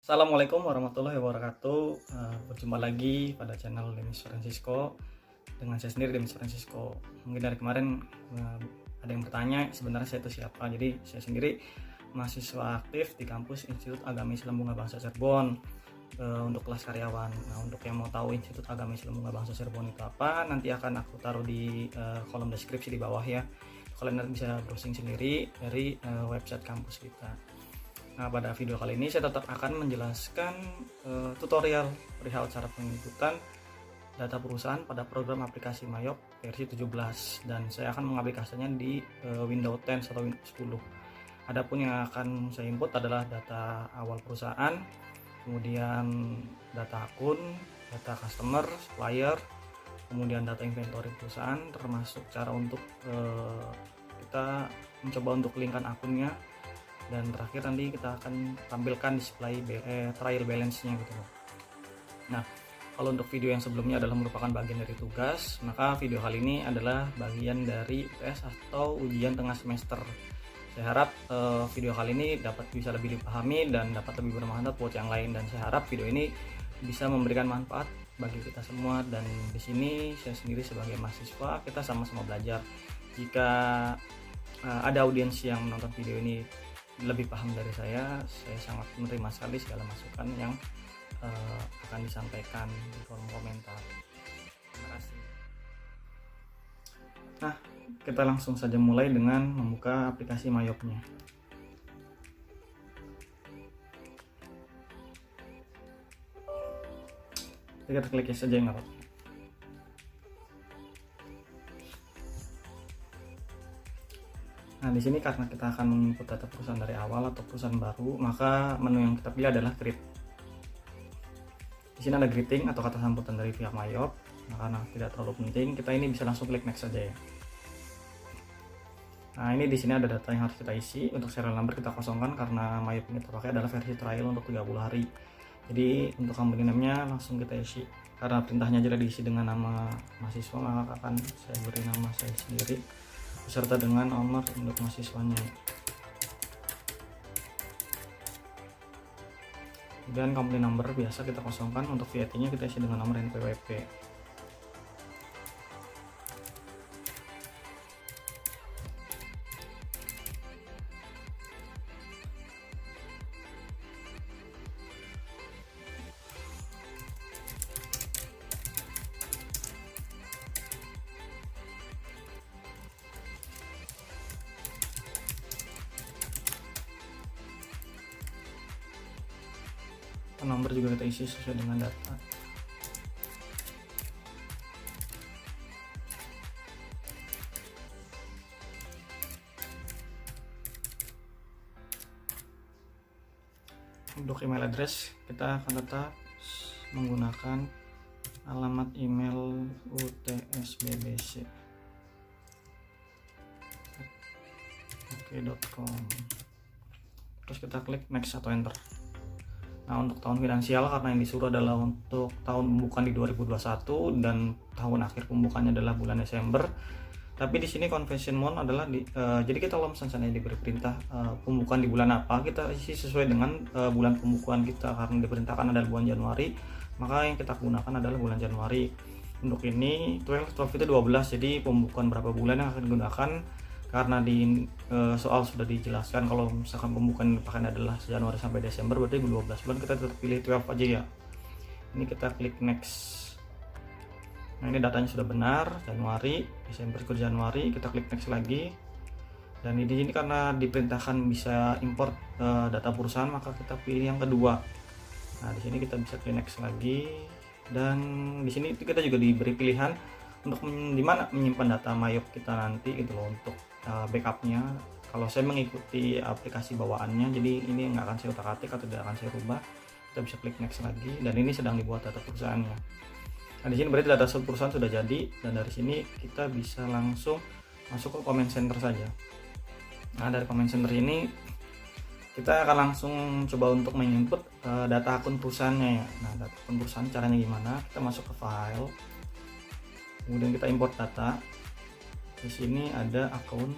Assalamualaikum warahmatullahi wabarakatuh. Berjumpa lagi pada channel Demis Francisco dengan saya sendiri, Demis Francisco. Mungkin dari kemarin ada yang bertanya sebenarnya saya itu siapa. Jadi saya sendiri mahasiswa aktif di kampus Institut Agama Islam Bunga Bangsa Cirebon untuk kelas karyawan. Nah, untuk yang mau tahu Institut Agama Islam Bunga Bangsa Cirebon itu apa, nanti akan aku taruh di kolom deskripsi di bawah ya. Kalian nanti bisa browsing sendiri dari website kampus kita. Nah, pada video kali ini saya tetap akan menjelaskan tutorial perihal cara penginputan data perusahaan pada program aplikasi Mayop versi 17, dan saya akan mengaplikasikannya di Windows 10 atau Windows 10. Adapun yang akan saya input adalah data awal perusahaan, kemudian data akun, data customer, supplier, kemudian data inventory perusahaan, termasuk cara untuk kita mencoba untuk linkkan akunnya. Dan terakhir nanti kita akan tampilkan display trial balance-nya gitu. Nah, kalau untuk video yang sebelumnya adalah merupakan bagian dari tugas, maka video kali ini adalah bagian dari UTS atau ujian tengah semester. Saya harap video kali ini bisa lebih dipahami dan dapat lebih bermanfaat buat yang lain, dan saya harap video ini bisa memberikan manfaat bagi kita semua. Dan di sini saya sendiri sebagai mahasiswa, kita sama-sama belajar. Jika ada audiens yang menonton video ini lebih paham dari saya sangat menerima sekali segala masukan yang akan disampaikan di kolom komentar. Terima kasih. Nah, kita langsung saja mulai dengan membuka aplikasi Mayopnya. Kita klik saja yang apa. Nah, di sini karena kita akan menginput data perusahaan dari awal atau perusahaan baru, maka menu yang kita pilih adalah greet. Di sini ada greeting atau kata sambutan dari pihak Mayop. Nah, karena tidak terlalu penting, kita ini bisa langsung klik next saja ya. Nah, ini di sini ada data yang harus kita isi. Untuk serial number kita kosongkan karena Mayop ini terpakai adalah versi trial untuk 30 hari. Jadi untuk company name-nya langsung kita isi. Karena perintahnya jelas diisi dengan nama mahasiswa, maka akan saya beri nama saya sendiri beserta dengan nomor induk mahasiswanya. Dan company number biasa kita kosongkan. Untuk VAT-nya kita isi dengan nomor NPWP. Nomor juga kita isi sesuai dengan data. Untuk email address kita akan tetap menggunakan alamat email utsbbc.com. Terus kita klik next atau enter. Nah, untuk tahun finansial karena yang disuruh adalah untuk tahun pembukaan di 2021 dan tahun akhir pembukaannya adalah bulan Desember. Tapi di sini convention month adalah jadi kita kalau misalnya diberi perintah pembukaan di bulan apa, kita isi sesuai dengan bulan pembukaan kita. Karena diperintahkan adalah bulan Januari, maka yang kita gunakan adalah bulan Januari. Untuk ini 12 itu 12, jadi pembukaan berapa bulan yang akan digunakan. Karena di soal sudah dijelaskan kalau misalkan pembukaan dipakai adalah Januari sampai Desember, berarti 12 bulan, kita tetap pilih 12 aja ya. Ini kita klik next. Nah, ini datanya sudah benar, Januari, Desember ke Januari, kita klik next lagi. Dan di sini karena diperintahkan bisa import data perusahaan, maka kita pilih yang kedua. Nah, di sini kita bisa klik next lagi, dan di sini kita juga diberi pilihan untuk dimana menyimpan data Mayop kita nanti gitu loh, untuk backupnya. Kalau saya mengikuti aplikasi bawaannya, jadi ini nggak akan saya utak-atik atau tidak akan saya rubah. Kita bisa klik next lagi, dan ini sedang dibuat data perusahaannya. Nah, di sini berarti data perusahaan sudah jadi, dan dari sini kita bisa langsung masuk ke comment center saja. Nah, dari comment center ini kita akan langsung coba untuk menginput data akun perusahaannya ya. Nah, data akun perusahaan caranya gimana? Kita masuk ke file, kemudian kita import data. Di sini ada akun,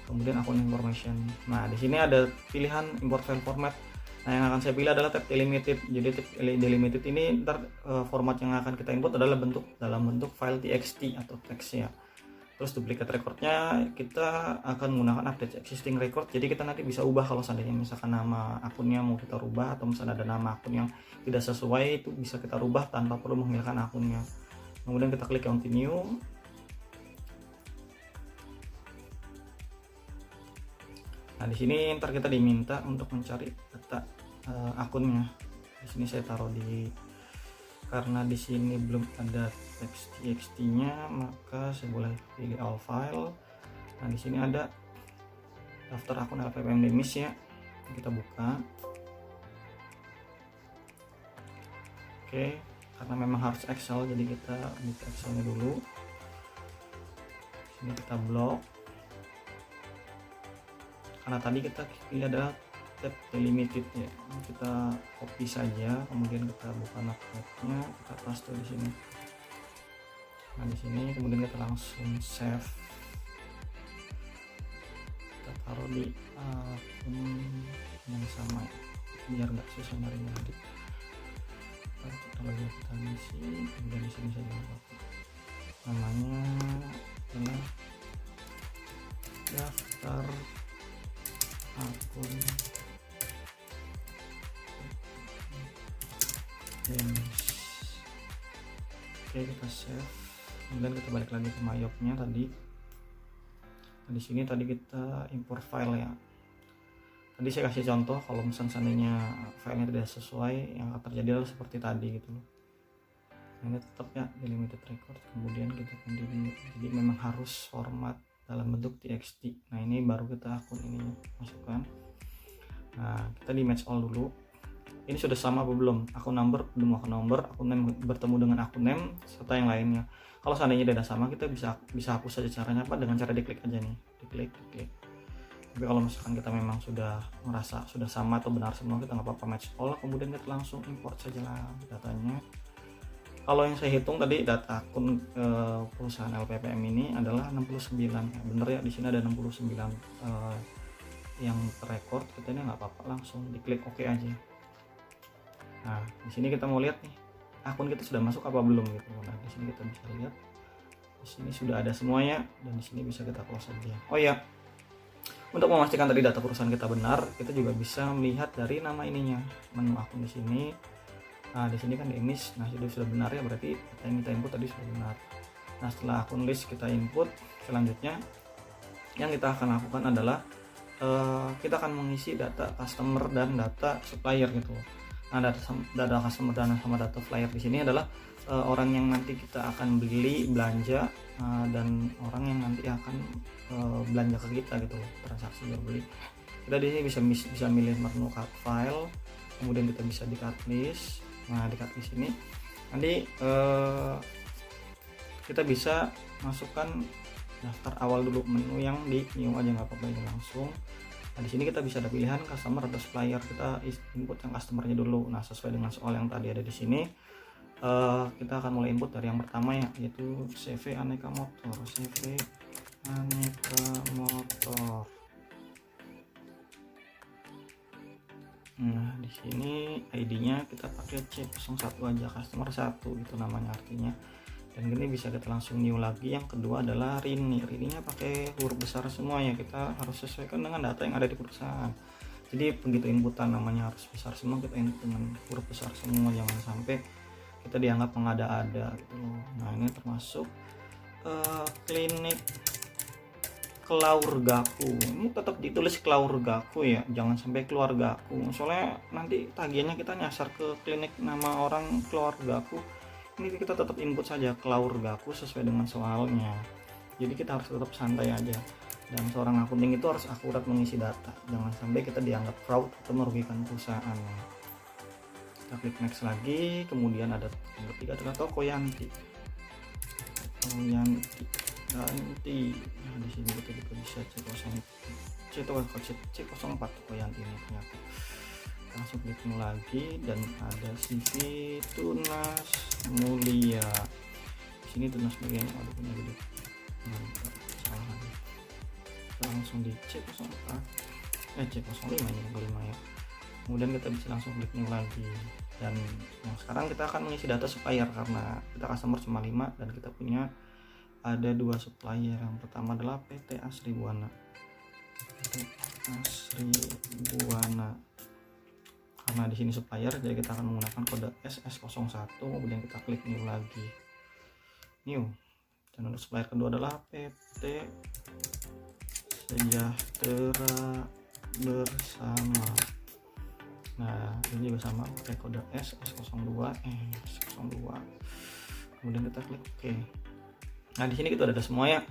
kemudian akun information. Nah, di sini ada pilihan import file format. Nah, yang akan saya pilih adalah tab delimited. Jadi tab delimited ini ntar format yang akan kita input adalah dalam bentuk file txt atau teks ya. Terus duplicate recordnya kita akan menggunakan update existing record. Jadi kita nanti bisa ubah kalau seandainya misalkan nama akunnya mau kita rubah, atau misalnya ada nama akun yang tidak sesuai, itu bisa kita rubah tanpa perlu menghilangkan akunnya. Kemudian kita klik continue. Nah, di sini ntar kita diminta untuk mencari data akunnya. Di sini saya taruh karena di sini belum ada teks txt-nya, maka saya boleh pilih all file. Nah, di sini ada daftar akun LPPM Demis ya. Kita buka. Oke, karena memang harus Excel, jadi kita buka Excelnya dulu. Sini kita blok. Karena tadi kita pilih adalah tab delimited ya, kita copy saja, kemudian kita buka notepad-nya, kita paste di sini. Nah, di sini kemudian kita langsung save, kita taruh di akun yang sama ya, biar nggak susah nyarinya nanti. Kalau kita isi, kemudian di sini saya jangan lupa namanya adalah daftar akun Demis. Oke, kita save, kemudian kita balik lagi ke mayopnya tadi. Nah, di sini tadi kita import file ya. Tadi saya kasih contoh kalau misalnya seandainya filenya tidak sesuai, yang akan terjadi adalah seperti tadi gitu loh. Nah, ini tetap ya delimited record, kemudian kita continue. Jadi memang harus format dalam bentuk txt. Nah, ini baru kita akun ini masukkan. Nah, kita di match all dulu. Ini sudah sama apa belum? Akun number belum, akun number, akun name bertemu dengan akun name serta yang lainnya. Kalau seandainya tidak sama, kita bisa hapus saja. Caranya apa? Dengan cara diklik aja nih, diklik. Tapi kalau misalkan kita memang sudah merasa sudah sama atau benar semua, kita nggak apa-apa match all, kemudian kita langsung import saja lah datanya. Kalau yang saya hitung tadi data akun perusahaan LPPM ini adalah 69 ya, bener ya, di sini ada 69 yang terrecord. Kita ini nggak apa-apa, langsung diklik OK aja. Nah, di sini kita mau lihat nih akun kita sudah masuk apa belum gitu. Nah, di sini kita bisa lihat di sini sudah ada semuanya, dan di sini bisa kita close aja. Oh ya, untuk memastikan tadi data perusahaan kita benar, kita juga bisa melihat dari nama ininya, menu akun di sini. Nah, di sini kan Demis. Nah, sudah benar ya, berarti data yang kita input tadi sudah benar. Nah, setelah akun list kita input, selanjutnya yang kita akan lakukan adalah kita akan mengisi data customer dan data supplier gitu. Nah, data customer dan sama data supplier di sini adalah orang yang nanti kita akan belanja, dan orang yang nanti akan belanja ke kita gitu, transaksi jual beli. Kita di sini bisa milih menu cut file, kemudian kita bisa di cut list. Nah, di cut list ini nanti kita bisa masukkan daftar awal dulu, menu yang di new aja nggak apa-apa, ini langsung. Nah, di sini kita bisa ada pilihan customer atau supplier. Kita input yang customernya dulu. Nah, sesuai dengan soal yang tadi ada di sini, kita akan mulai input dari yang pertama ya, yaitu CV Aneka Motor. CV Aneka Motor. Nah, di sini ID-nya kita pakai C01 aja, customer 1 itu namanya artinya. Dan ini bisa kita langsung new lagi. Yang kedua adalah Rini-nya pakai huruf besar semua ya, kita harus sesuaikan dengan data yang ada di perusahaan. Jadi begitu inputan namanya harus besar semua, kita input dengan huruf besar semua, jangan sampai kita dianggap mengada-ada gitu loh. Nah, ini termasuk klinik keluargaku, ini tetap ditulis keluargaku ya, jangan sampai keluargaku, soalnya nanti tagihannya kita nyasar ke klinik nama orang keluargaku. Ini kita tetap input saja keluargaku sesuai dengan soalnya. Jadi kita harus tetap santai aja, dan seorang akunting itu harus akurat mengisi data, jangan sampai kita dianggap fraud atau merugikan perusahaan. Kita klik next lagi, kemudian ada yang ketiga adalah Tokoyanti. Nah, di sini kita juga bisa C04 Tokoyanti ini ternyata. Langsung klik lagi, dan ada CV Tunas Mulia. Di sini Tunas Mulia nya ada punya gede. Salah. Kita langsung di C04, C05 ini kelima ya. kemudian kita bisa langsung klik new lagi. Dan yang sekarang kita akan mengisi data supplier karena kita customer cuma 5 dan kita punya ada 2 supplier. Yang pertama adalah PT Asri Buana. PT Asri Buana. Karena di sini supplier, jadi kita akan menggunakan kode SS01, kemudian kita klik new lagi. New. Dan untuk supplier kedua adalah PT Sejahtera Bersama. Nah, ini juga sama pakai kode SS02, kemudian kita klik OK. Nah, di sini kita ada semua ya.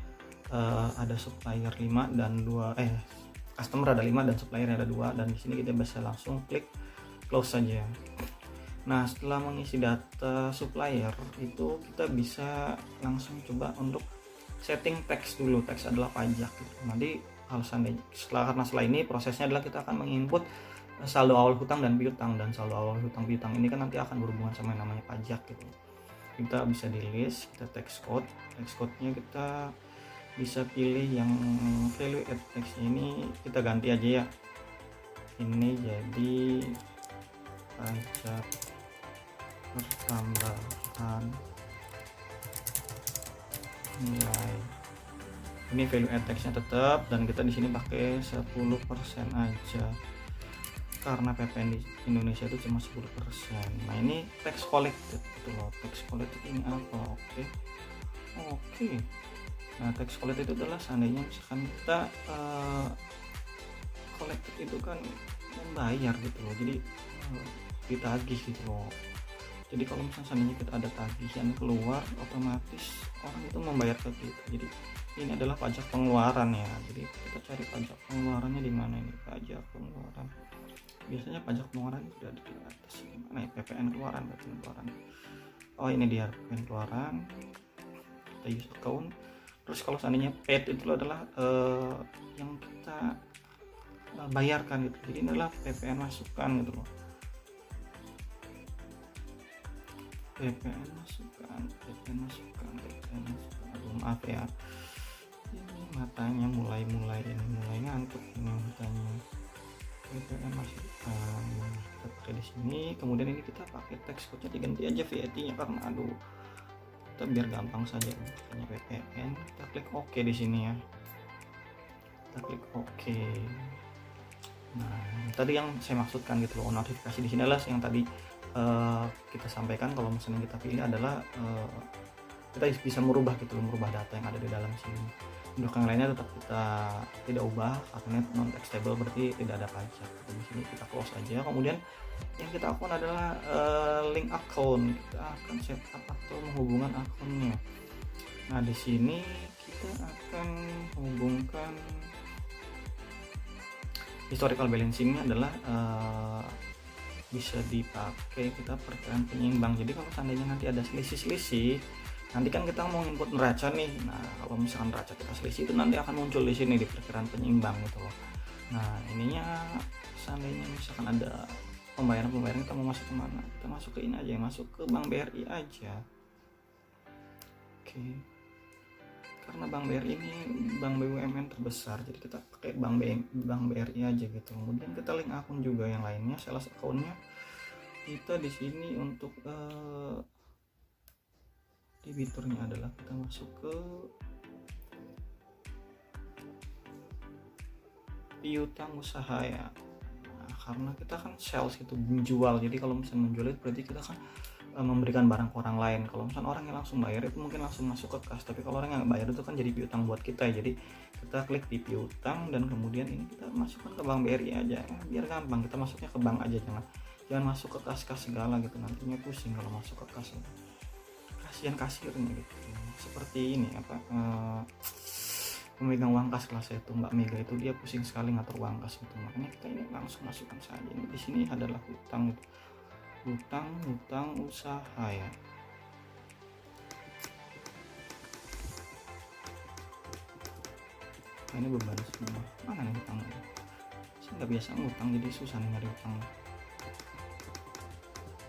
Ada supplier 5 dan 2 customer ada 5 dan supplier ada 2, dan di sini kita bisa langsung klik close saja. Nah, setelah mengisi data supplier itu kita bisa langsung coba untuk setting teks dulu. Teks adalah pajak gitu. Nanti karena setelah ini prosesnya adalah kita akan menginput saldo awal hutang dan piutang, dan saldo awal hutang piutang ini kan nanti akan berhubungan sama yang namanya pajak gitu. Kita bisa di list, kita text code-nya kita bisa pilih yang value add text ini kita ganti aja ya. Ini jadi pajak pertambahan nilai. Ini value add text-nya tetap, dan kita di sini pakai 10% aja karena PPN di Indonesia itu cuma 10%. Nah, ini tax collected gitu loh. Tax collected ini apa? Oke. Nah, tax collected itu adalah seandainya misalkan kita collected itu kan membayar gitu loh. Jadi ditagih gitu loh. Jadi kalau misalnya seandainya kita ada tagihan keluar, otomatis orang itu membayar ke kita. Jadi ini adalah pajak pengeluaran ya. Jadi kita cari pajak pengeluarannya di mana ini? Pajak pengeluaran. Biasanya pajak pengeluaran itu ada di atas mana ya? PPN keluaran. Oh, ini dia PPN keluaran. Kita use account. Terus kalau seandainya paid itu adalah yang kita bayarkan gitu. Jadi ini adalah PPN masukan gitu loh. PPN masukan. Aduh, maaf ya. Ini matanya mulai ngantuk ini matanya. PPN masukan. Kita pakai di sini. Kemudian ini kita pakai teks code-nya diganti aja VAT-nya karena aduh. Kita biar gampang saja pakainya PPN. Kita klik OK di sini ya. Kita klik OK. Nah, tadi yang saya maksudkan gitu loh, notifikasi di sini adalah yang tadi kita sampaikan. Kalau misalnya kita pilih adalah kita bisa merubah data yang ada di dalam sini. Untuk yang lainnya tetap kita tidak ubah karena non taxable, berarti tidak ada pajak. Di sini kita close aja. Kemudian yang kita akun adalah link account. Kita akan setup atau menghubungkan akunnya. Nah, di sini kita akan hubungkan historical balancingnya adalah bisa dipakai kita perkiraan penyeimbang. Jadi kalau seandainya nanti ada selisih, nanti kan kita mau input neraca nih. Nah, kalau misalkan neraca kita selisih itu nanti akan muncul di sini di perkiraan penyeimbang gitu loh. Nah, ininya seandainya misalkan ada pembayaran kita mau masuk kemana, kita masuk ke ini aja, masuk ke Bank BRI aja. Oke. Karena Bank BRI ini bank BUMN terbesar, jadi kita pakai Bank BRI aja gitu. Kemudian kita link akun juga yang lainnya, sales akunnya kita di sini untuk debiturnya adalah kita masuk ke piutang usaha ya. Nah, karena kita kan sales itu menjual, jadi kalau misalnya menjual itu berarti kita kan memberikan barang ke orang lain. Kalau misalnya orang yang langsung bayar itu mungkin langsung masuk ke kas, tapi kalau orang yang bayar itu kan jadi piutang buat kita ya. Jadi kita klik di piutang dan kemudian ini kita masukkan ke Bank BRI aja ya, biar gampang. Kita masuknya ke bank aja, jangan masuk ke kas-kas segala gitu, nantinya pusing kalau masuk ke kas. Kasihan kasirnya gitu. Seperti ini pemegang uang kas kelas itu Mbak Mega itu, dia pusing sekali ngatur uang kas itu. Makanya kita ini langsung masukkan saja. Ini di sini adalah hutang gitu. Hutang usaha ya. Nah, ini beban semua. Mana nih hutangnya? Saya nggak biasa ngutang, jadi susah nih nyari hutang.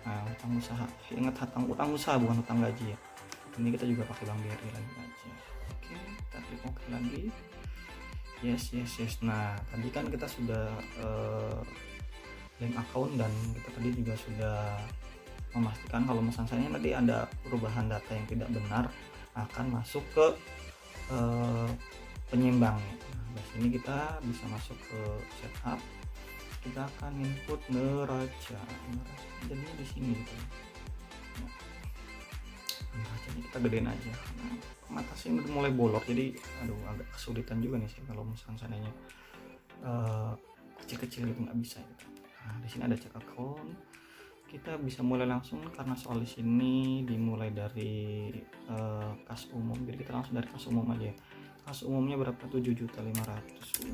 Nah, hutang usaha. Ingat, hutang usaha bukan hutang gaji ya. Ini kita juga pakai Bank BRI lagi aja. Oke, kita klik OK lagi. Yes. Nah, tadi kan kita sudah link account, dan kita tadi juga sudah memastikan kalau misalnya nanti ada perubahan data yang tidak benar akan masuk ke penyimbang. Nah, sini kita bisa masuk ke setup, kita akan input neraca jadinya di sini gitu. Neracanya kita gedein aja karena mata saya udah mulai bolor, jadi agak kesulitan juga nih sih kalau misalnya kecil-kecil gitu nggak bisa gitu. Nah, di sini ada cek account, kita bisa mulai langsung karena soal di sini dimulai dari kas umum, jadi kita langsung dari kas umum aja. Kas umumnya berapa? 7.500.000.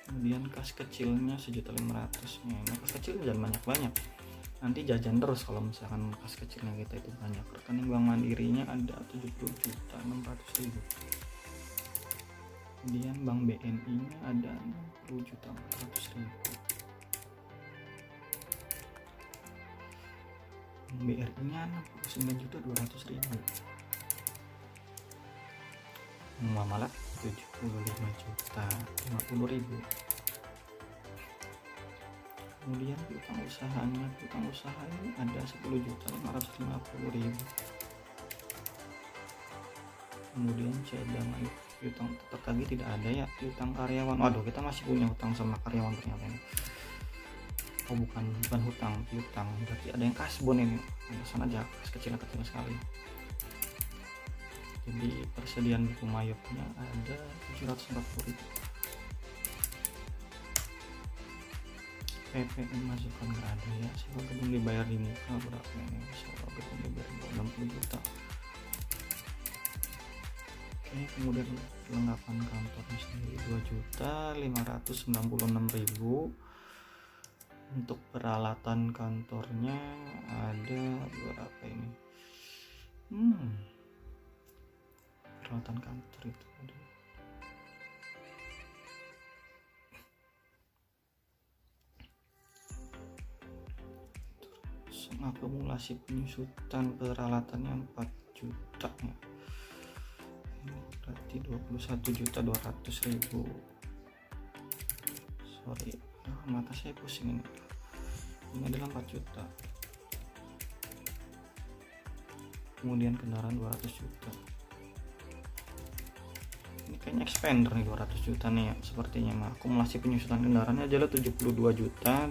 Kemudian kas kecilnya 1.500.000. Nah, kas kecil jangan banyak-banyak, nanti jajan terus kalau misalkan kas kecilnya kita itu banyak. Rekening bank mandirinya ada 70.600.000. Kemudian bank BNI nya ada 60.400.000. BRI nya 69.200.000. Muamalah 75.050.000. Kemudian piutang usahanya, piutang usaha ini ada 10.550.000. Kemudian cadangan piutang tertagih tidak ada ya. Piutang karyawan, waduh kita masih punya hutang sama karyawan ternyata ini. Oh bukan hutang, piutang, berarti ada yang kasbon ini. Sana aja kas kecil sekali. Jadi persediaan buku mayopnya ada 740.000. PPN masukan nggak ada ya. Sewa gedung dibayar di muka berapa ini? Sewa gedung dibayar 60 juta. Oke, kemudian perlengkapan kantornya sendiri 2.596.000. Untuk peralatan kantornya ada berapa ini? Peralatan kantor itu ada akumulasi penyusutan peralatannya 4 juta ya. Berarti 21.200.000. Sorry, mata saya pusing ini. Ini adalah 4 juta. Kemudian kendaraan 200 juta. Ini kayaknya expander nih 200 juta nih ya sepertinya. Akumulasi penyusutan kendaraannya adalah 72 juta.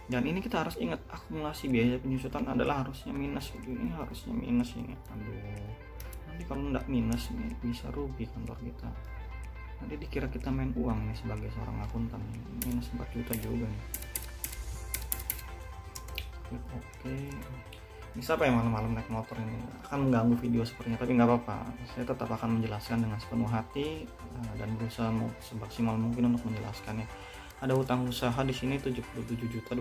Dan ini kita harus ingat, akumulasi biaya penyusutan adalah harusnya minus. Ini harusnya minus ini. Aduh, nanti kalau nggak minus ini bisa rugi kantor kita. Nanti dikira kita main uang nih sebagai seorang akuntan. Minus 4 juta juga nih. Oke. Ini siapa yang malam-malam naik motor ini akan mengganggu video sepertinya, tapi nggak apa-apa. Saya tetap akan menjelaskan dengan sepenuh hati dan berusaha semaksimal mungkin untuk menjelaskannya. Ada hutang usaha di sini 77.204.000.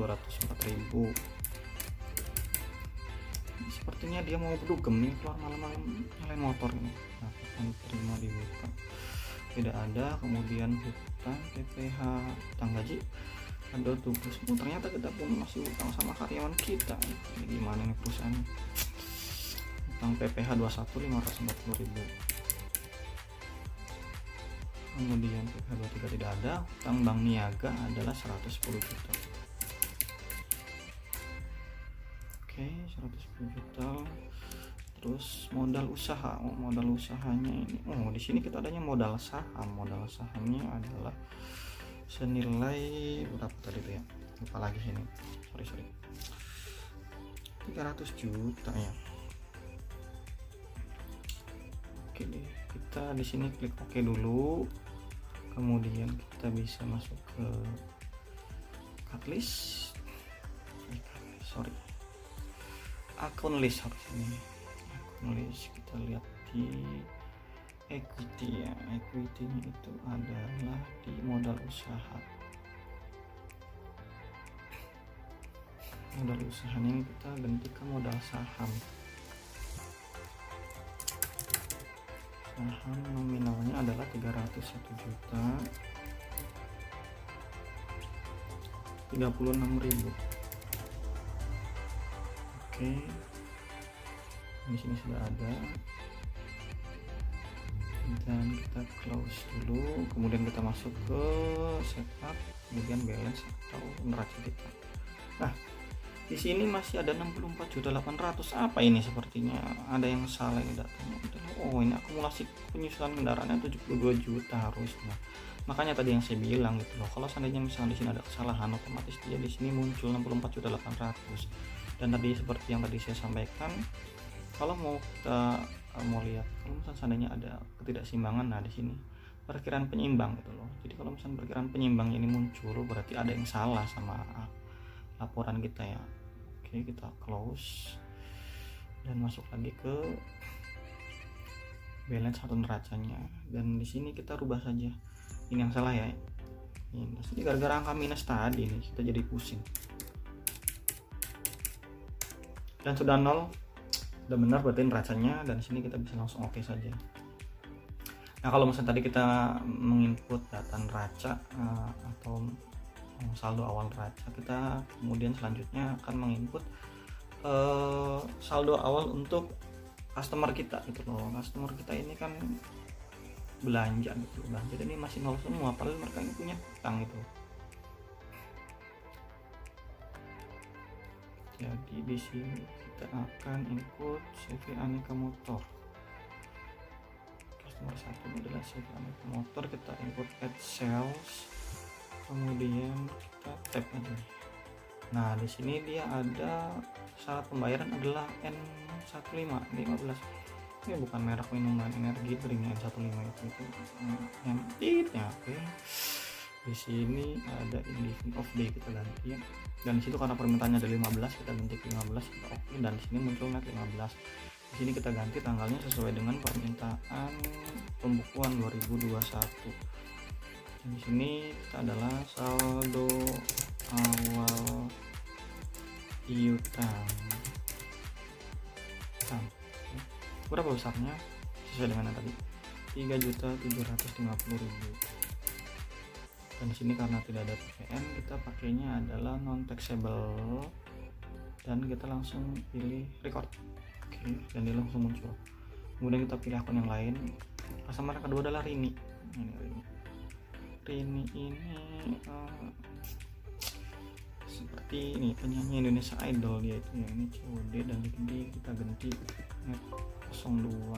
Sepertinya dia mau berdugem nih keluar malam-malam nyalain motor ini. Nah, terima dibuka. Tidak ada. Kemudian hutang PPH, hutang gaji ada tugas. Ternyata kita pun masih hutang sama karyawan kita. Ini gimana nih perusahaan? Hutang PPH 21.540.000. Kemudian PPH 23 tidak ada. Hutang bank niaga adalah 110 juta. Oke, 110 juta. Terus modal usaha. Modal usahanya ini. Di sini kita adanya modal saham. Modal sahamnya adalah senilai berapa tadi tuh ya? Lupa lagi sini. Sorry. 300 juta ya. Oke deh, kita di sini klik OK dulu. Kemudian kita bisa masuk ke akun list harus ini. Akun list kita lihat di equity ya. Equity-nya itu adalah di modal usaha. Modal usahanya ini kita ganti ke modal saham. Saham nominalnya adalah 301 juta 36.000. Oke, di sini sudah ada. dan kita close dulu, kemudian kita masuk ke setup, kemudian balance atau neraca kita. Nah, di sini masih ada 64.800.000. Apa ini? Sepertinya ada yang salah ini datanya. Oh, ini akumulasi penyusutan kendaraannya 72 juta harusnya. Makanya tadi yang saya bilang gitu loh, kalau seandainya misalnya di sini ada kesalahan, otomatis dia di sini muncul 64.800.000. Dan tadi seperti yang tadi saya sampaikan, kalau kita mau lihat kalau misalnya seandainya ada ketidakseimbangan, nah di sini perkiraan penyeimbang gitu loh. Jadi kalau misalnya perkiraan penyeimbang ini muncul, berarti ada yang salah sama laporan kita ya. Oke, kita close dan masuk lagi ke balance atau neracanya, dan di sini kita rubah saja. Ini yang salah ya, minus. Jadi gara-gara angka minus tadi nih kita jadi pusing. Dan sudah nol, udah benar berarti neracanya, dan di sini kita bisa langsung oke saja. Nah, kalau misalnya tadi kita menginput data neraca atau saldo awal neraca, kita kemudian selanjutnya akan menginput saldo awal untuk customer kita gitu loh. Customer kita ini kan belanja gitu, belanja ini masih nol semua, padahal mereka ini punya hutang gitu. Jadi di sini kita akan input CV Aneka Motor. Customer satu ini adalah CV Aneka Motor, kita input add sales, kemudian kita tap aja. Nah, di sini dia ada syarat pembayaran adalah N15. Ini bukan merek minuman energi drink N15 itu ya. Oke. Di sini ada indication of day, kita ganti ya. Dan di situ karena permintaannya ada 15, kita ganti ke 15. Oke, dan di sini muncul net 15. Di sini kita ganti tanggalnya sesuai dengan permintaan pembukuan 2021. Di sini kita adalah saldo awal piutang. Berapa besarnya? Sesuai dengan yang tadi, 3.750.000. Dan di sini karena tidak ada PPN, kita pakainya adalah non taxable, dan kita langsung pilih record. Oke, dan dia langsung muncul. Kemudian kita pilih akun yang lain. Customer kedua adalah Rini. Rini ini seperti ini penyanyi Indonesia Idol dia itu ya, ini COD, dan ini kita ganti net 02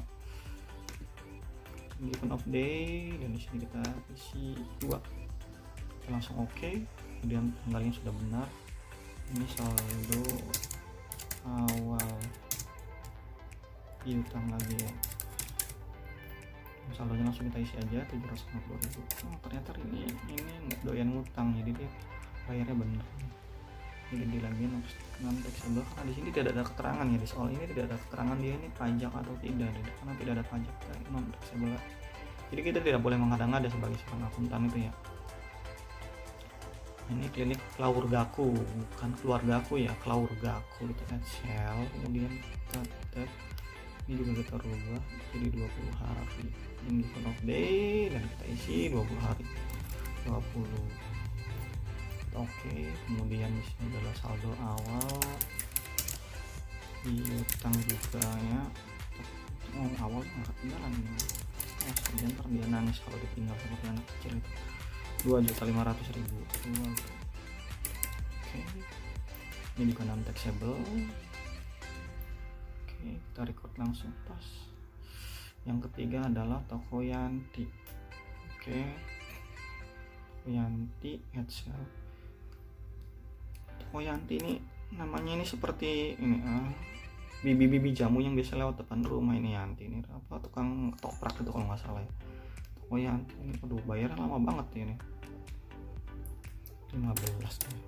given of day, dan di sini kita isi 2. Kita langsung oke, kemudian tanggalnya sudah benar. Ini saldo awal piutang lagi ya, saldonya langsung kita isi aja 750.000. Oh, ternyata ini nggak doyan ngutang, jadi dia bayarnya bener. Jadi lagi non taxable, karena di sini tidak ada keterangan ya, di soal ini tidak ada keterangan dia ini pajak atau tidak, karena tidak ada pajak, non taxable. Jadi kita tidak boleh mengada-ngada sebagai seorang akuntan itu ya. Ini klinik Keluargaku, bukan Keluargaku ya, Keluargaku. Kita add sel, kemudian kita tap, ini juga kita rubah jadi 20 hari, ini given of day, dan kita isi 20 hari 20. Oke, kemudian di sini adalah saldo awal piutang juga ya. Awalnya nggak ketinggalan ini. Kemudian ntar dia nangis kalau ditinggal seperti anak kecil itu. 2.500.000. Oke, ini juga non taxable. Oke, kita record langsung pas. Yang ketiga adalah Tokoyanti. Oke, Tokoyanti Edsel. Tokoyanti ini namanya ini seperti ini bibi-bibi jamu yang biasa lewat depan rumah ini. Yanti ini apa, tukang ketoprak itu kalau nggak salah ya. Tokoyanti ini, aduh bayarnya lama banget ini, 15 nih.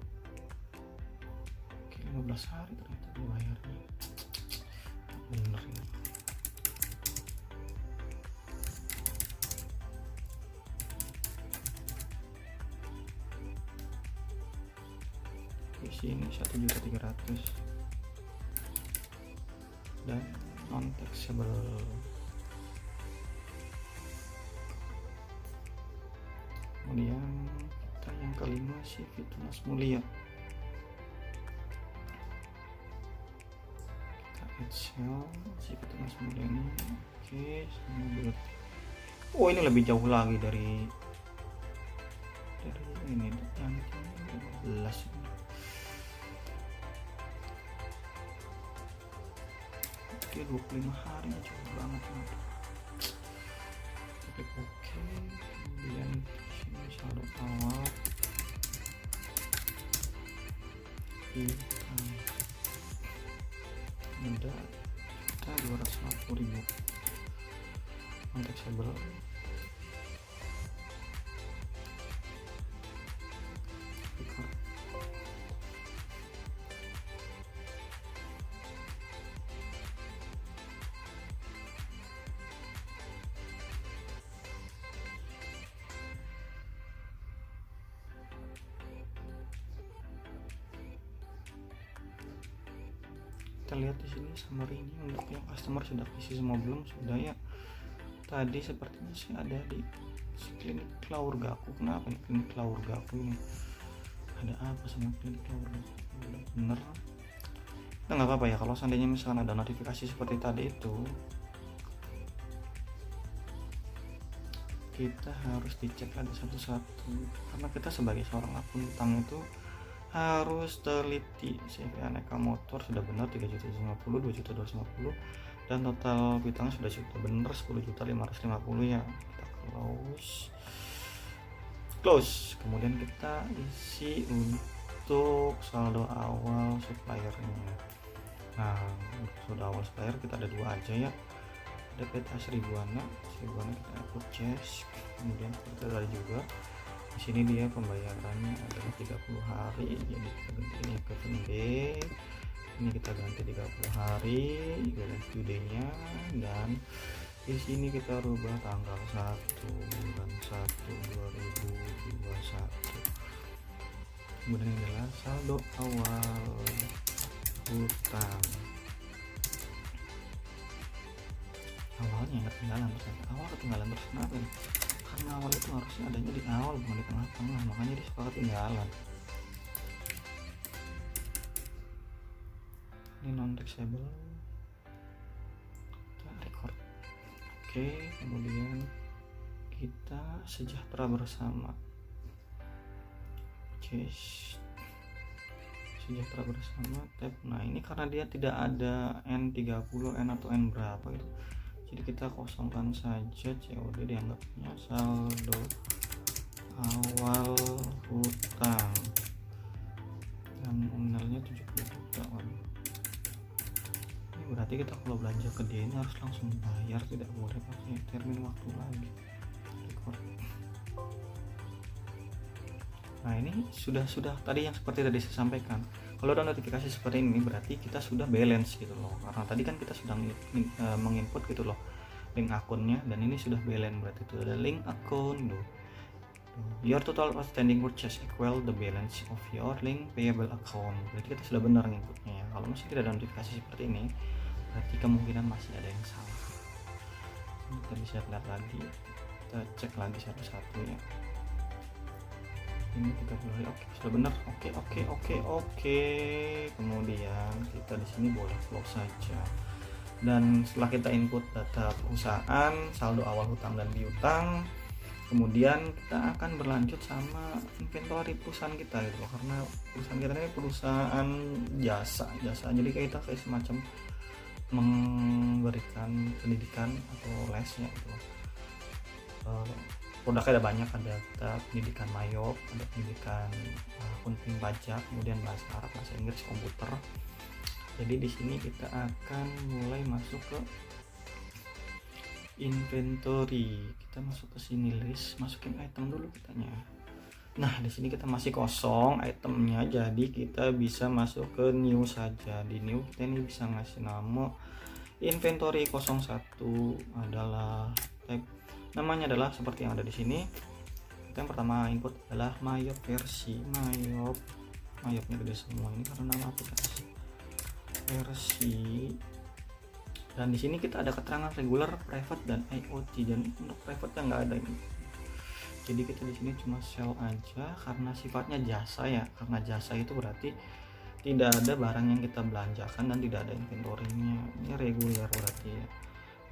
Oke, 15 hari ternyata dibayarnya. Bener ini. Di sini 1.300.000 dan non taxable. Kemudian kita yang kelima si Fitness Mulia, kita add sel si Fitness Mulia ini. Oke, sama buat Oh, ini lebih jauh lagi dari ini yang 15 ini. Oke, 25 hari jauh banget. Klik oke, kemudian sini saldo awal ada kita 250.000 taxable. Kita lihat di sini summary ini untuk yang customer sudah isi semua belum, sudah ya. Tadi sepertinya sih ada di klinik Keluargaku. Kenapa nih klinik Keluargaku ini? Ada apa sama klinik Keluargaku? Bener. Nah, nggak apa-apa ya kalau seandainya misalkan ada notifikasi seperti tadi itu, kita harus dicek lagi satu-satu karena kita sebagai seorang akuntan itu harus teliti. CV aneka motor sudah benar 3.150, 2.250, dan total piutangnya sudah benar 10.550 ya. Kita close, kemudian kita isi untuk saldo awal suppliernya. Nah, untuk saldo awal supplier kita ada dua aja ya, ada PT Seribuana kita purchase, kemudian kita ada juga di sini dia pembayarannya adalah 30 hari, jadi kita ganti ini ke B, ini kita ganti 30 hari balance due day-nya, dan di sini kita rubah tanggal 1 bulan 1 2021. Kemudian ini adalah saldo awal hutang. Awalnya ketinggalan terus kenapa nih? Karena awal itu harusnya adanya di awal bukan di tengah-tengah, makanya dia suka ketinggalan. Ini non taxable, kita record. Oke, kemudian kita sejahtera bersama, sejahtera bersama tab. Nah, ini karena dia tidak ada N30, N atau N berapa gitu, jadi kita kosongkan saja, COD dianggapnya saldo awal hutang dan nominalnya 70 juta. Ini berarti kita kalau belanja ke dia ini harus langsung bayar, tidak boleh pakai termin waktu lagi. Record. Nah, ini sudah tadi yang seperti tadi saya sampaikan. Kalau ada notifikasi seperti ini berarti kita sudah balance gitu loh, karena tadi kan kita sudah menginput gitu loh link akunnya, dan ini sudah balance, berarti itu ada link akun tuh. Your total outstanding purchase equal the balance of your link payable account. Berarti kita sudah benar inputnya ya. Kalau masih tidak ada notifikasi seperti ini berarti kemungkinan masih ada yang salah. Kita bisa lihat lagi, kita cek lagi satu-satu ya. Ini 30 hari, oke, sudah benar. Oke. Kemudian kita di sini boleh close saja. Dan setelah kita input data perusahaan, saldo awal hutang dan piutang, kemudian kita akan berlanjut sama inventory perusahaan kita gitu loh, karena perusahaan kita ini perusahaan jasa. Jadi kita kayak semacam memberikan pendidikan atau lesnya gitu loh. Produknya ada banyak, ada pendidikan mayop, ada pendidikan akunting pajak, kemudian bahasa Arab, bahasa Inggris, komputer. Jadi di sini kita akan mulai masuk ke inventory. Kita masuk ke sini list, masukin item dulu kitanya. Nah, di sini kita masih kosong itemnya, jadi kita bisa masuk ke new saja. Di new kita ini bisa ngasih nama inventory 01 adalah type. Namanya adalah seperti yang ada di sini. Kita yang pertama input adalah mayop versi. Mayopnya gede semua ini karena nama aplikasi. Versi. Dan di sini kita ada keterangan regular, private, dan IoT. Dan untuk private yang nggak ada ini. Jadi kita di sini cuma sell aja karena sifatnya jasa ya. Karena jasa itu berarti tidak ada barang yang kita belanjakan dan tidak ada inventory-nya. Ini regular berarti ya.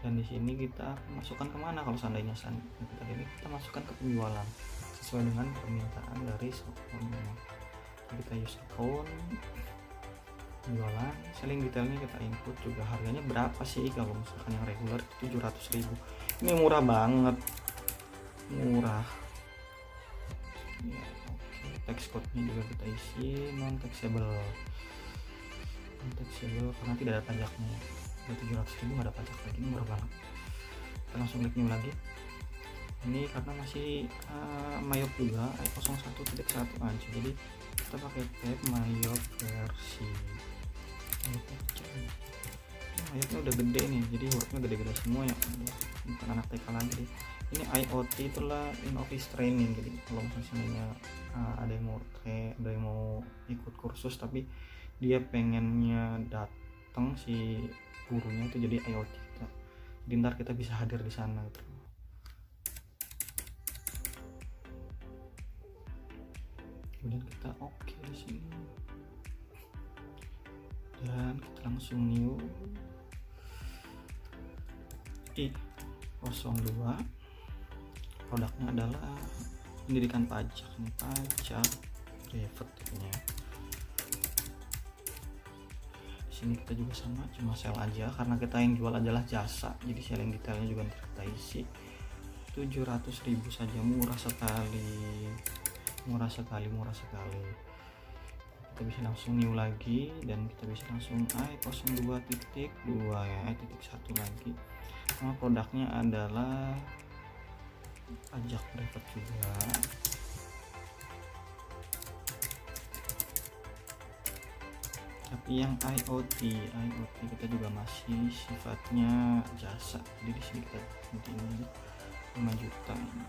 Dan di sini kita masukkan kemana kalau seandainya kita masukkan ke penjualan sesuai dengan permintaan dari shopowner. Kita use account penjualan, selling detailnya kita input juga, harganya berapa sih kalau misalkan yang regular 700.000. Ini murah banget, murah ya. Oke, tax code-nya juga kita isi non taxable karena tidak ada pajaknya. Udah 700.000 nggak ada pajak lagi, ini murah banget. Kita langsung klik new lagi. Ini karena masih Mayop juga i01.1 aja, jadi kita pakai tab Mayop versi. Mayopnya udah gede nih, jadi hurufnya gede-gede semua ya, bukan anak TK lagi deh. Ini IoT itulah in office training, jadi kalau misalnya ada yang mau ikut kursus tapi dia pengennya datang si gurunya itu jadi IoT kita, jadi ntar kita bisa hadir di sana gitu. Kemudian kita oke di sini dan kita langsung new I02. Produknya adalah pendidikan pajak, ini pajak private ya. Di sini kita juga sama, cuma sell aja karena kita yang jual adalah jasa, jadi selling detailnya juga kita isi 700.000 saja, murah sekali. Kita bisa langsung new lagi dan kita bisa langsung i02.2 ya, i.1 lagi. Nama produknya adalah pajak private juga. Tapi yang IoT kita juga masih sifatnya jasa, jadi di sini kita ini 5 juta ini.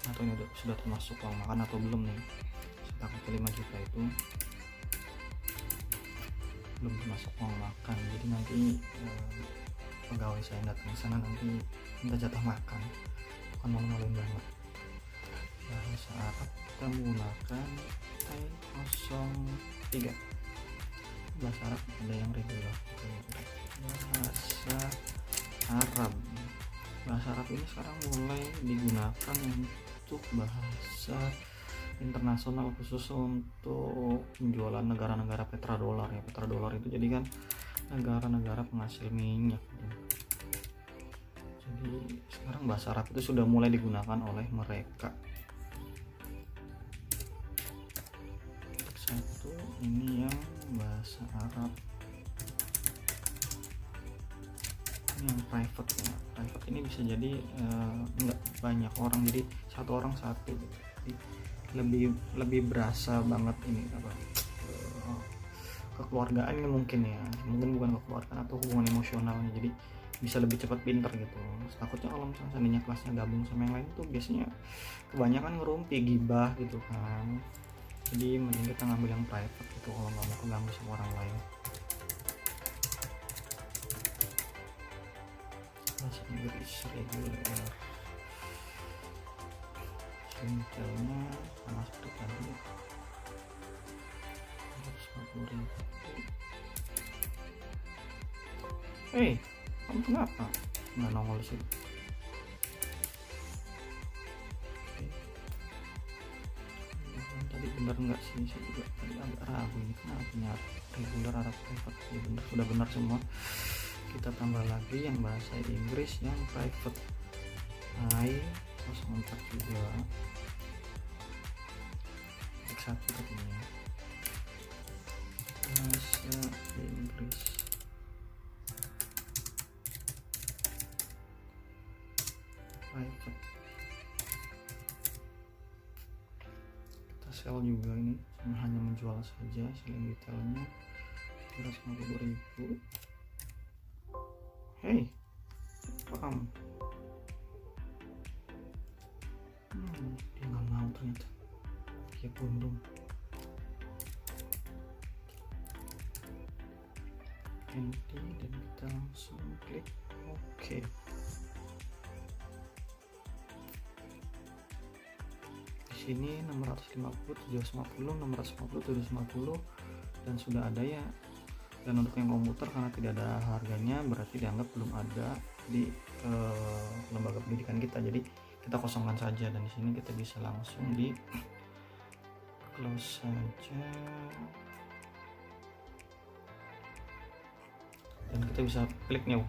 Atau ini sudah termasuk uang makan atau belum nih? Sekitar 5 juta itu belum termasuk uang makan, jadi nanti pegawai saya datang ke sana nanti minta jatah makan, bukan malu-maluin banget. Bahasa Arab kita menggunakan i03. Bahasa Arab ada yang regular. Bahasa Arab ini sekarang mulai digunakan untuk bahasa internasional, khusus untuk penjualan negara-negara petrodolar ya. Petrodolar itu jadi kan negara-negara penghasil minyak. Jadi sekarang bahasa Arab itu sudah mulai digunakan oleh mereka. Satu ini yang bahasa Arab, ini yang private ya. Private ini bisa jadi enggak banyak orang, jadi satu orang satu, jadi lebih berasa banget ini apa kekeluargaan ini mungkin bukan kekeluargaan atau hubungan emosionalnya, jadi bisa lebih cepat pinter gitu. Takutnya kalau misalnya seandainya kelasnya gabung sama yang lain tuh biasanya kebanyakan ngerumpi, gibah gitu kan, jadi mending kita ngambil yang private gitu kalau nggak mau keganggu sama orang lain. Bahasa Inggris reguler, detailnya sama seperti tadi 150.000. Kamu kenapa nggak nongol di situ? Tadi benar nggak sih? Saya juga tadi agak ragu ini kenapa nyari regular Arab private. Ya benar, sudah benar semua. Kita tambah lagi yang bahasa Inggris yang private i04 juga X1 tadinya. Bahasa Inggris private, kita sell juga, ini hanya menjual saja, selling detailnya 250.000. Hey, paham? Dia nggak mau ternyata, dia pundung. Ganti dan kita langsung klik OK. Di sini 650, 750, 650, 750 dan sudah ada ya Dan untuk yang komputer karena tidak ada harganya berarti dianggap belum ada di lembaga pendidikan kita, jadi kita kosongkan saja. Dan di sini kita bisa langsung di close saja, dan kita bisa klik new.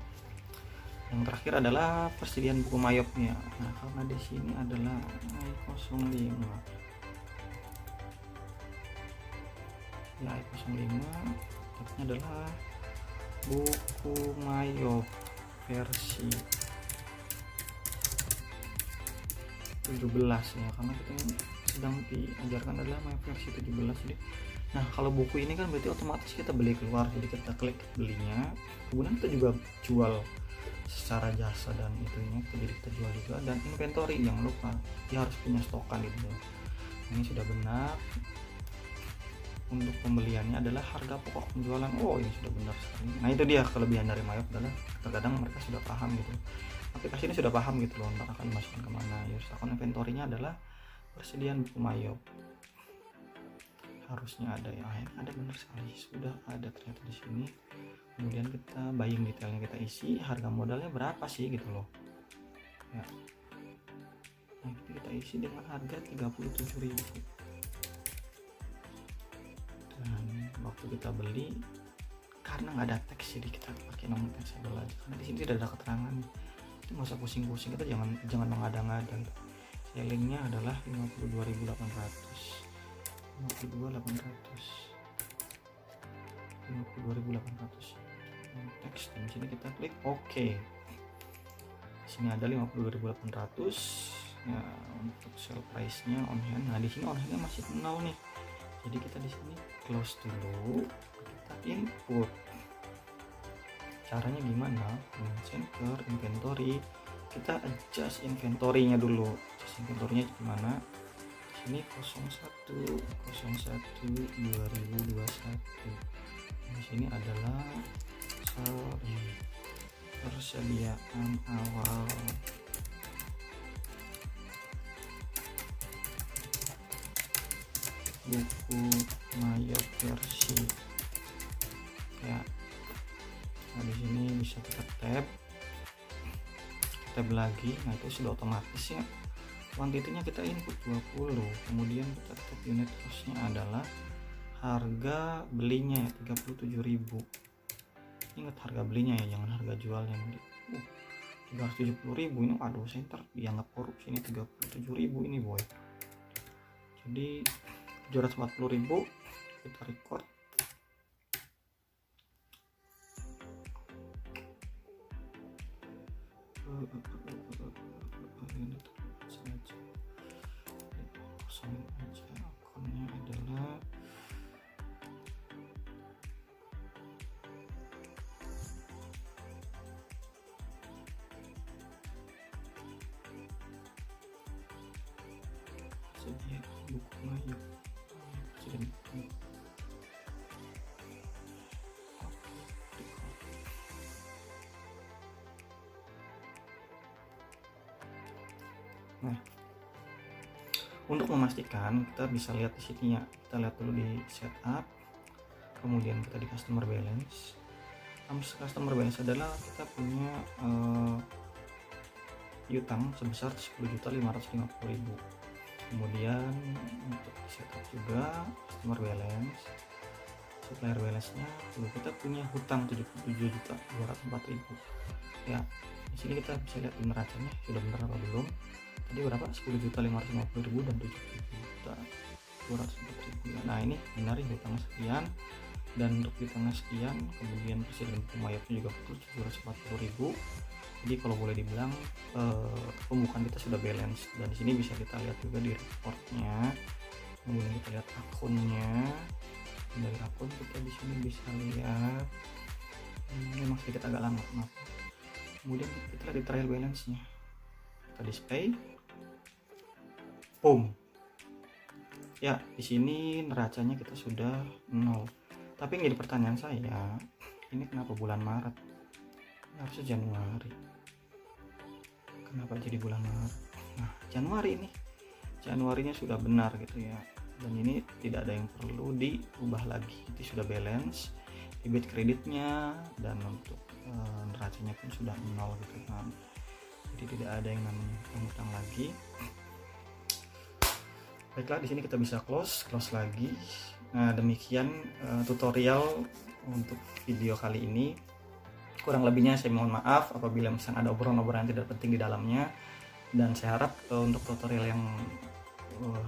Yang terakhir adalah persediaan buku mayopnya. Nah, karena di sini adalah I05 ya, I05 ini adalah buku mayop versi 17 ya, karena kita sedang diajarkan adalah mayop versi 17. Jadi nah, kalau buku ini kan berarti otomatis kita beli keluar, jadi kita klik belinya, kemudian kita juga jual secara jasa dan itunya, jadi kita jual juga. Dan inventory, jangan lupa dia harus punya stokan itu. Ini sudah benar. Untuk pembeliannya adalah harga pokok penjualan. Oh, ini sudah benar sekali. Nah, itu dia kelebihan dari mayop adalah terkadang mereka sudah paham gitu, aplikasi ini sudah paham gitu loh, ntar akan dimasukkan kemana. Use account inventory-nya adalah persediaan buku mayop, harusnya ada ya, ada benar sekali, sudah ada ternyata di sini. Kemudian kita buying detailnya kita isi, harga modalnya berapa sih gitu loh ya. Nah, kita isi dengan harga 37.000. Dan waktu kita beli, karena nggak ada teks jadi kita pakai nomor taxable aja, karena di sini tidak ada keterangan. Itu nggak usah pusing-pusing, kita jangan mengada-ngada. Sellingnya adalah 52.800. 52.800 teks, dan sini kita klik OK. Di sini ada 52.800 ya untuk sell price nya on hand. Nah, di sini on hand-nya masih 0 nih, jadi kita di sini close dulu, kita input. Caranya gimana? Center inventory, kita adjust inventory-nya dulu. Adjust inventory-nya gimana? Ini 01/01/2021. Di sini adalah persediaan awal buku mayop versi ya. Nah, di sini bisa kita tab lagi. Nah, itu sudah otomatis ya. Kuantitinya kita input 20, kemudian kita tap unit cost-nya adalah harga belinya ya 37.000. Ingat harga belinya ya, jangan harga jualnya. 370.000 ini, aduh saya ntar dianggap korupsi ini. 37.000 ini boy, jadi 740.000 kita record. Kosongin aja akunnya adalah sedia buku mayop. Nah, untuk memastikan kita bisa lihat di sini ya, kita lihat dulu di setup, kemudian kita di customer balance. Customer balance adalah kita punya utang sebesar 10.550.000. Kemudian untuk setup juga customer balance, supplier balance-nya dulu kita punya hutang 77.204.000 ya. Di sini kita bisa lihat di neracanya sudah benar apa belum. Tadi berapa? 10.550.000 dan 7.204.000 ya. Nah, ini benar hutang sekian, dan untuk hutangnya sekian, kemudian persediaan buku mayopnya juga 740.000. Jadi kalau boleh dibilang pembukaan kita sudah balance. Dan di sini bisa kita lihat juga di reportnya, kemudian kita lihat akunnya. Dari akun kita di sini bisa lihat memang sedikit agak lama, maaf. Kemudian kita lihat di trial balance-nya, kita display, boom ya. Di sini neracanya kita sudah 0. Tapi yang jadi pertanyaan saya, ini kenapa bulan Maret? Harusnya Januari, kenapa jadi bulan Maret? Nah, Januarinya sudah benar gitu ya, dan ini tidak ada yang perlu diubah lagi, itu sudah balance. debit kreditnya, dan untuk neracanya pun sudah 0 gitu kan. Jadi tidak ada yang namanya utang lagi. Baiklah, di sini kita bisa close lagi. Nah, demikian tutorial untuk video kali ini. Kurang lebihnya saya mohon maaf apabila misalnya ada obrolan-obrolan yang tidak penting di dalamnya, dan saya harap untuk tutorial yang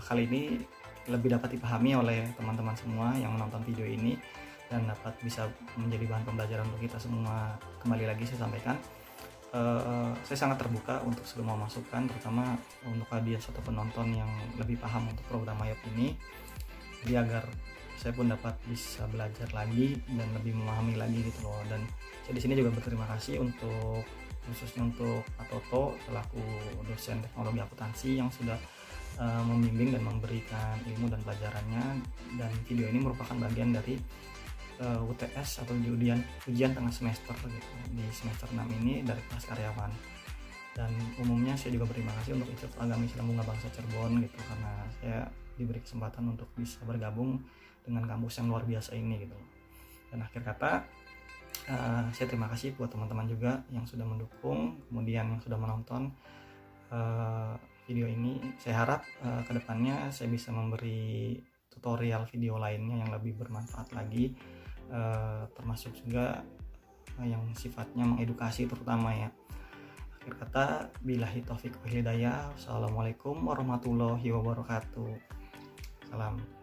kali ini lebih dapat dipahami oleh teman-teman semua yang menonton video ini, dan dapat bisa menjadi bahan pembelajaran untuk kita semua. Kembali lagi saya sampaikan, saya sangat terbuka untuk semua masukan, terutama untuk audiens atau penonton yang lebih paham untuk program IOP ini, jadi agar saya pun dapat bisa belajar lagi dan lebih memahami lagi gitu loh. Dan saya di sini juga berterima kasih untuk khususnya untuk Pak Toto selaku dosen teknologi akuntansi yang sudah membimbing dan memberikan ilmu dan pelajarannya. Dan video ini merupakan bagian dari UTS atau ujian tengah semester gitu, di semester 6 ini dari kelas karyawan. Dan umumnya saya juga berterima kasih untuk Institut Agama Islam Bunga Bangsa Cirebon gitu, karena saya diberi kesempatan untuk bisa bergabung dengan kampus yang luar biasa ini gitu. Dan akhir kata, saya terima kasih buat teman-teman juga yang sudah mendukung, kemudian yang sudah menonton video ini. Saya harap kedepannya saya bisa memberi tutorial video lainnya yang lebih bermanfaat lagi, termasuk juga yang sifatnya mengedukasi terutama ya. Akhir kata, billahi taufiq wal hidayah. Wassalamualaikum warahmatullahi wabarakatuh. Salam.